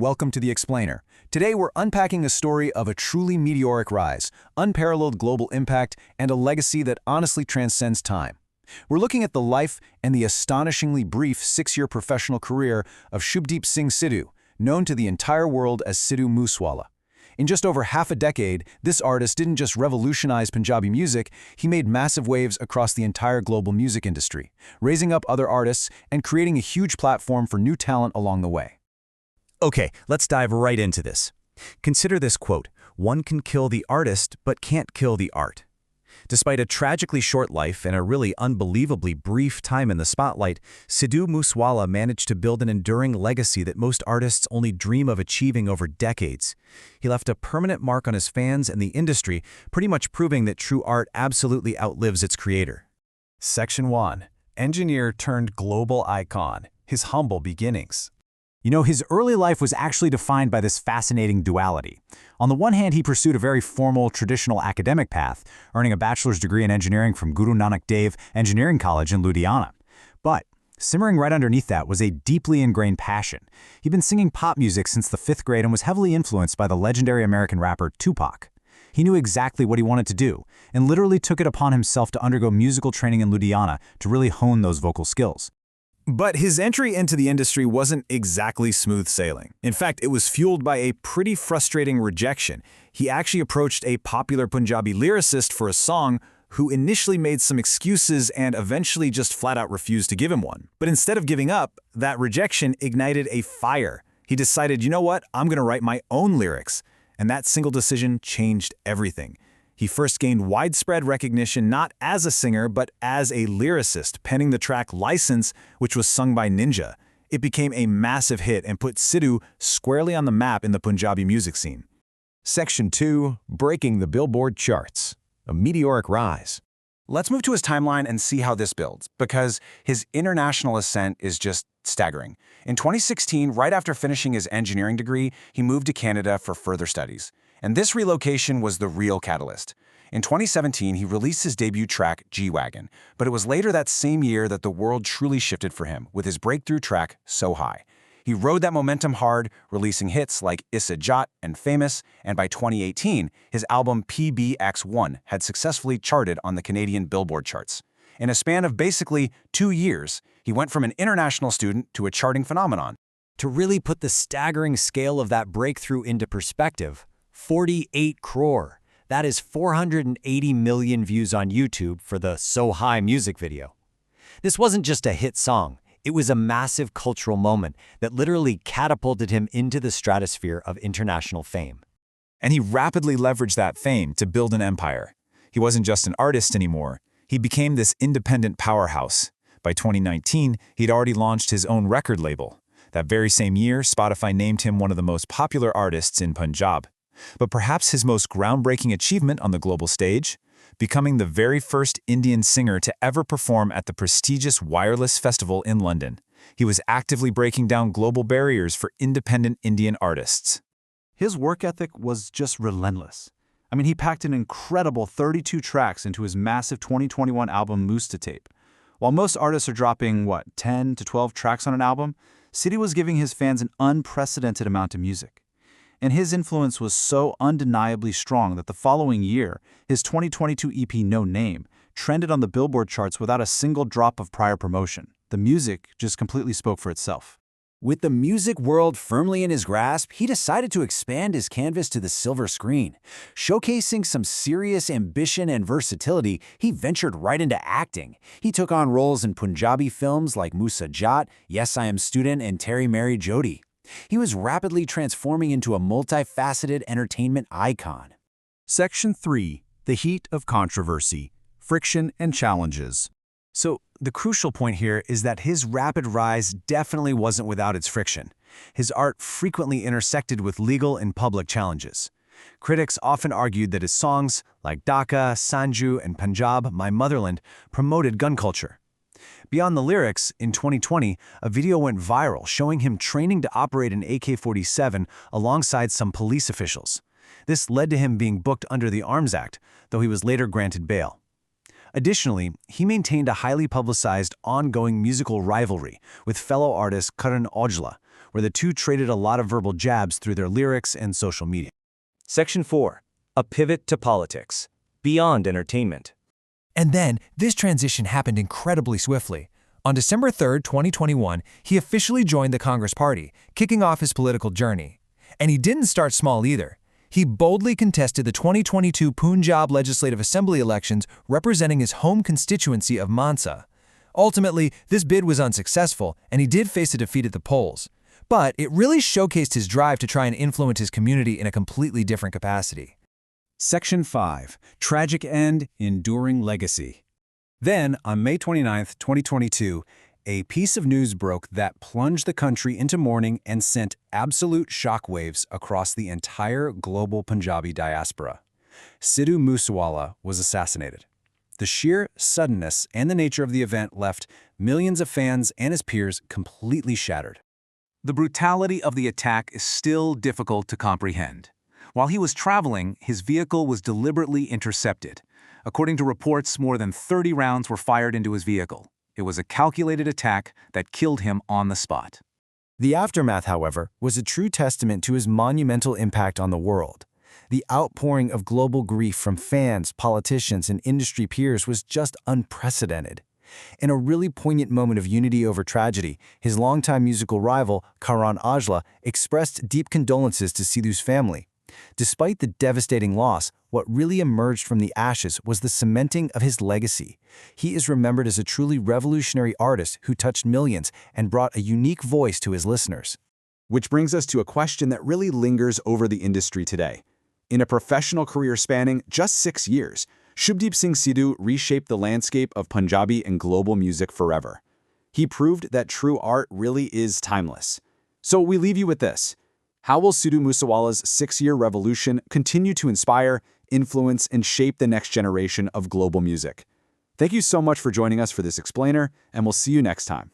Welcome to The Explainer. Today we're unpacking a story of a truly meteoric rise, unparalleled global impact, and a legacy that honestly transcends time. We're looking at the life and the astonishingly brief 6-year professional career of Shubdeep Singh Sidhu, known to the entire world as Sidhu Moose Wala. In just over half a decade, this artist didn't just revolutionize Punjabi music, he made massive waves across the entire global music industry, raising up other artists and creating a huge platform for new talent along the way. Okay, let's dive right into this. Consider this quote, "One can kill the artist, but can't kill the art." Despite a tragically short life and a really unbelievably brief time in the spotlight, Sidhu Moose Wala managed to build an enduring legacy that most artists only dream of achieving over decades. He left a permanent mark on his fans and the industry, pretty much proving that true art absolutely outlives its creator. Section 1. Engineer turned global icon. His humble beginnings. You know, his early life was actually defined by this fascinating duality. On the one hand, he pursued a very formal, traditional academic path, earning a bachelor's degree in engineering from Guru Nanak Dev Engineering College in Ludhiana. But simmering right underneath that was a deeply ingrained passion. He'd been singing pop music since the 5th grade and was heavily influenced by the legendary American rapper Tupac. He knew exactly what he wanted to do, and literally took it upon himself to undergo musical training in Ludhiana to really hone those vocal skills. But his entry into the industry wasn't exactly smooth sailing. In fact, it was fueled by a pretty frustrating rejection. He actually approached a popular Punjabi lyricist for a song who initially made some excuses and eventually just flat out refused to give him one. But instead of giving up, that rejection ignited a fire. He decided, you know what, I'm going to write my own lyrics. And that single decision changed everything. He first gained widespread recognition not as a singer, but as a lyricist, penning the track License, which was sung by Ninja. It became a massive hit and put Sidhu squarely on the map in the Punjabi music scene. Section 2. Breaking the Billboard charts. A meteoric rise. Let's move to his timeline and see how this builds, because his international ascent is just staggering. In 2016, right after finishing his engineering degree, he moved to Canada for further studies. And this relocation was the real catalyst. In 2017, he released his debut track, G-Wagon, but it was later that same year that the world truly shifted for him with his breakthrough track, So High. He rode that momentum hard, releasing hits like Issa Jat and Famous, and by 2018, his album PBX1 had successfully charted on the Canadian Billboard charts. In a span of basically 2 years, he went from an international student to a charting phenomenon. To really put the staggering scale of that breakthrough into perspective, 48 crore. That is 480 million views on YouTube for the So High music video. This wasn't just a hit song. It was a massive cultural moment that literally catapulted him into the stratosphere of international fame. And he rapidly leveraged that fame to build an empire. He wasn't just an artist anymore. He became this independent powerhouse. By 2019, he'd already launched his own record label. That very same year, Spotify named him one of the most popular artists in Punjab. But perhaps his most groundbreaking achievement on the global stage? Becoming the very first Indian singer to ever perform at the prestigious Wireless Festival in London. He was actively breaking down global barriers for independent Indian artists. His work ethic was just relentless. I mean, he packed an incredible 32 tracks into his massive 2021 album Moose to Tape. While most artists are dropping, 10 to 12 tracks on an album, Sidhu was giving his fans an unprecedented amount of music. And his influence was so undeniably strong that the following year, his 2022 EP No Name trended on the Billboard charts without a single drop of prior promotion. The music just completely spoke for itself. With the music world firmly in his grasp, he decided to expand his canvas to the silver screen. Showcasing some serious ambition and versatility, he ventured right into acting. He took on roles in Punjabi films like Musa Jat, Yes I Am Student, and Terry Mary Jodi. He was rapidly transforming into a multifaceted entertainment icon. Section 3. The heat of controversy. Friction and challenges. So, the crucial point here is that his rapid rise definitely wasn't without its friction. His art frequently intersected with legal and public challenges. Critics often argued that his songs, like Dhaka, Sanju, and Punjab, My Motherland, promoted gun culture. Beyond the lyrics, in 2020, a video went viral showing him training to operate an AK-47 alongside some police officials. This led to him being booked under the Arms Act, though he was later granted bail. Additionally, he maintained a highly publicized, ongoing musical rivalry with fellow artist Karan Aujla, where the two traded a lot of verbal jabs through their lyrics and social media. Section 4. A pivot to politics. Beyond entertainment. And then, this transition happened incredibly swiftly. On December 3, 2021, he officially joined the Congress Party, kicking off his political journey. And he didn't start small either. He boldly contested the 2022 Punjab Legislative Assembly elections representing his home constituency of Mansa. Ultimately, this bid was unsuccessful, and he did face a defeat at the polls. But it really showcased his drive to try and influence his community in a completely different capacity. Section 5. Tragic End, Enduring Legacy. Then, on May 29, 2022, a piece of news broke that plunged the country into mourning and sent absolute shockwaves across the entire global Punjabi diaspora. Sidhu Moose Wala was assassinated. The sheer suddenness and the nature of the event left millions of fans and his peers completely shattered. The brutality of the attack is still difficult to comprehend. While he was traveling, his vehicle was deliberately intercepted. According to reports, more than 30 rounds were fired into his vehicle. It was a calculated attack that killed him on the spot. The aftermath, however, was a true testament to his monumental impact on the world. The outpouring of global grief from fans, politicians, and industry peers was just unprecedented. In a really poignant moment of unity over tragedy, his longtime musical rival, Karan Aujla, expressed deep condolences to Sidhu's family. Despite the devastating loss, what really emerged from the ashes was the cementing of his legacy. He is remembered as a truly revolutionary artist who touched millions and brought a unique voice to his listeners. Which brings us to a question that really lingers over the industry today. In a professional career spanning just 6 years, Shubdeep Singh Sidhu reshaped the landscape of Punjabi and global music forever. He proved that true art really is timeless. So we leave you with this. How will Sidhu Moose Wala's 6-year revolution continue to inspire, influence, and shape the next generation of global music? Thank you so much for joining us for this explainer, and we'll see you next time.